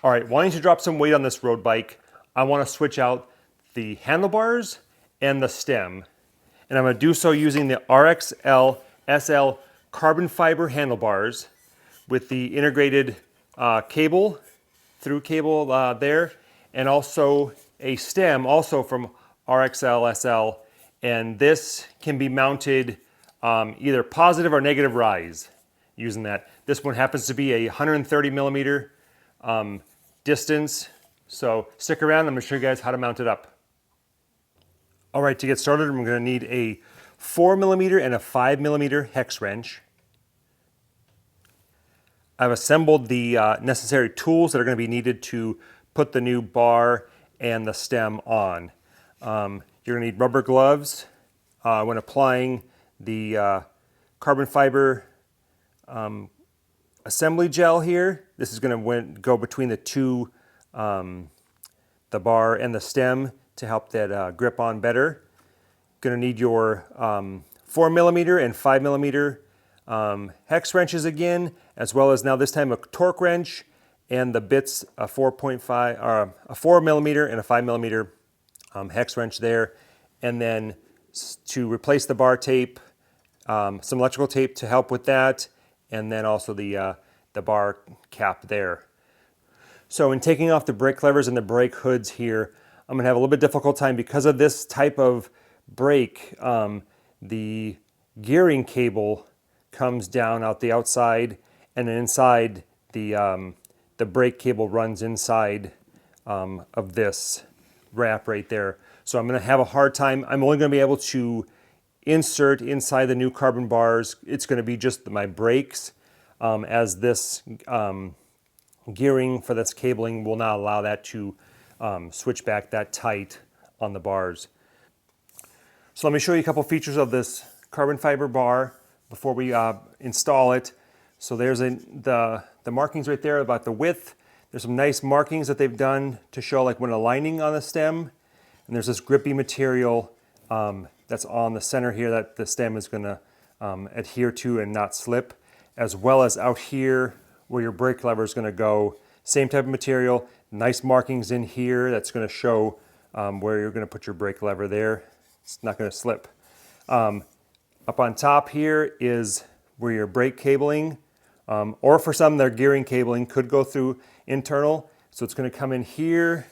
All right, wanting to drop some weight on this road bike, I want to switch out the handlebars and the stem. And I'm going to do so using the RXL SL carbon fiber handlebars with the integrated through cable there, and also a stem also from RXL SL. And this can be mounted either positive or negative rise using that. This one happens to be a 130 millimeter distance. So stick around, I'm going to show you guys how to mount it up. All right, to get started, I'm going to need a 4 millimeter and a 5 millimeter hex wrench. I've assembled the necessary tools that are going to be needed to put the new bar and the stem on. You're going to need rubber gloves when applying the carbon fiber assembly gel here. This is going to go between the two, the bar and the stem to help that grip on better. Going to need your 4 millimeter and 5 millimeter hex wrenches again, as well as now this time a torque wrench and the bits, a 4.5 a 4 millimeter and a 5 millimeter hex wrench there. And then to replace the bar tape, some electrical tape to help with that, and then also the bar cap there. So in taking off the brake levers and the brake hoods here, I'm going to have a little bit difficult time because of this type of brake. The gearing cable comes down out the outside, and then inside the brake cable runs inside of this wrap right there. So I'm going to have a hard time. I'm only going to be able to insert inside the new carbon bars. It's going to be just my brakes, as this gearing for this cabling will not allow that to switch back that tight on the bars. So let me show you a couple features of this carbon fiber bar before we install it. So there's the markings right there about the width. There's some nice markings that they've done to show like when aligning on the stem. And there's this grippy material that's on the center here that the stem is going to adhere to and not slip, as well as out here where your brake lever is going to go. Same type of material, nice markings in here that's going to show where you're going to put your brake lever there. It's not going to slip. Up on top here is where your brake cabling, or for some their gearing cabling could go through internal. So it's going to come in here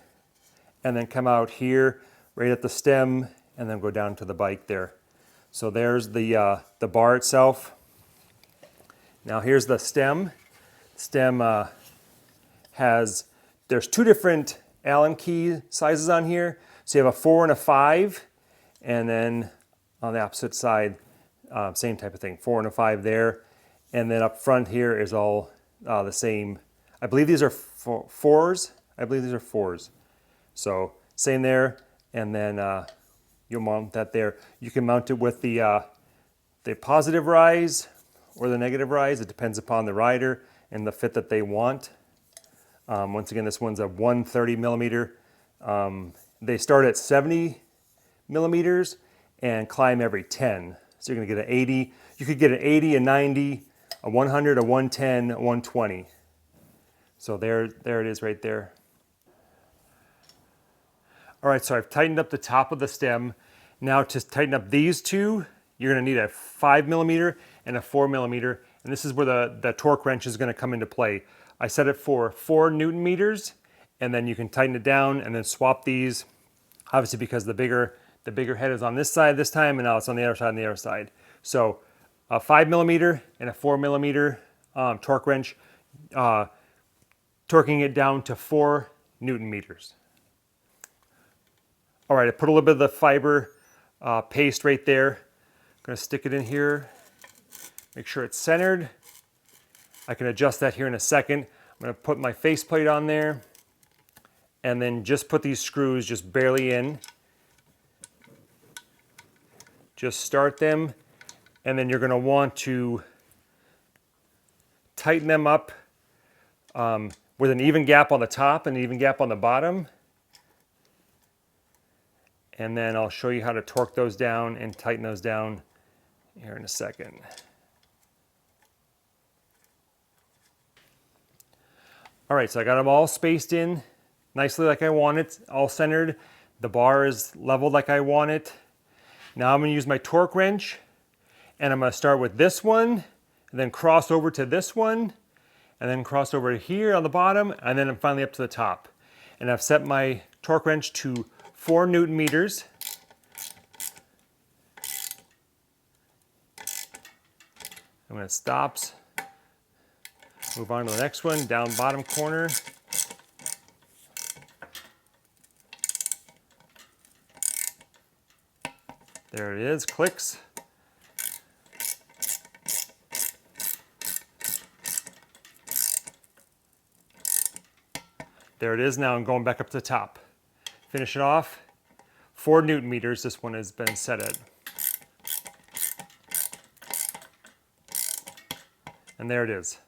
and then come out here right at the stem and then go down to the bike there. So there's the bar itself. Now here's the stem. Stem there's two different Allen key sizes on here. So you have a 4 and a 5, and then on the opposite side, same type of thing, 4 and a 5 there. And then up front here is all the same. I believe these are 4s. I believe these are 4s. So same there, and then you'll mount that there. You can mount it with the positive rise or the negative rise. It depends upon the rider and the fit that they want. Once again, this one's a 130 millimeter. They start at 70 millimeters and climb every 10. So you're going to get an 80. You could get an 80, a 90, a 100, a 110, a 120. So there it is right there. All right, so I've tightened up the top of the stem. Now to tighten up these two, you're going to need a 5 millimeter and a 4 millimeter. And this is where the torque wrench is going to come into play. I set it for 4 Newton meters, and then you can tighten it down and then swap these. Obviously, because the bigger head is on this side this time, and now it's on the other side and the other side. So a 5 millimeter and a 4 millimeter torque wrench, torquing it down to 4 Newton meters. All right, I put a little bit of the fiber paste right there. I'm going to stick it in here, make sure it's centered. I can adjust that here in a second. I'm going to put my faceplate on there and then just put these screws just barely in. Just start them, and then you're going to want to tighten them up with an even gap on the top and an even gap on the bottom. And then I'll show you how to torque those down and tighten those down here in a second. All right, so I got them all spaced in nicely like I want it, all centered. The bar is leveled like I want it. Now I'm gonna use my torque wrench, and I'm gonna start with this one, and then cross over to this one, and then cross over here on the bottom, and then I'm finally up to the top. And I've set my torque wrench to 4 Newton meters. And when it stops, move on to the next one, down bottom corner. There it is, clicks. There it is now, I'm going back up to the top. Finish it off, 4 Newton meters, this one has been set at. And there it is.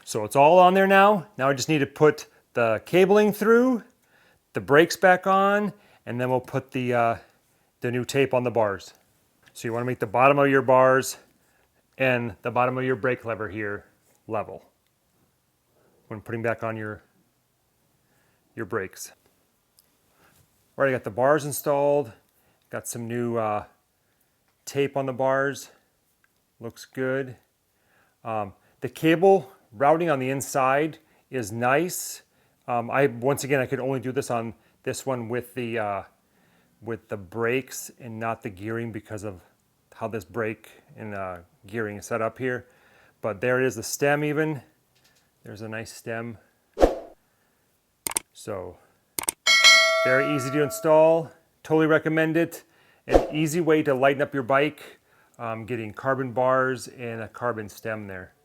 So it's all on there now. Now I just need to put the cabling through, the brakes back on, and then we'll put the new tape on the bars. So you want to make the bottom of your bars and the bottom of your brake lever here level when putting back on your brakes. Alright, I got the bars installed, got some new tape on the bars, looks good. The cable routing on the inside is nice. Once again, I could only do this on this one with the brakes and not the gearing because of how this brake and gearing is set up here. But there it is, the stem even. There's a nice stem. So, very easy to install. Totally recommend it. An easy way to lighten up your bike, getting carbon bars and a carbon stem there.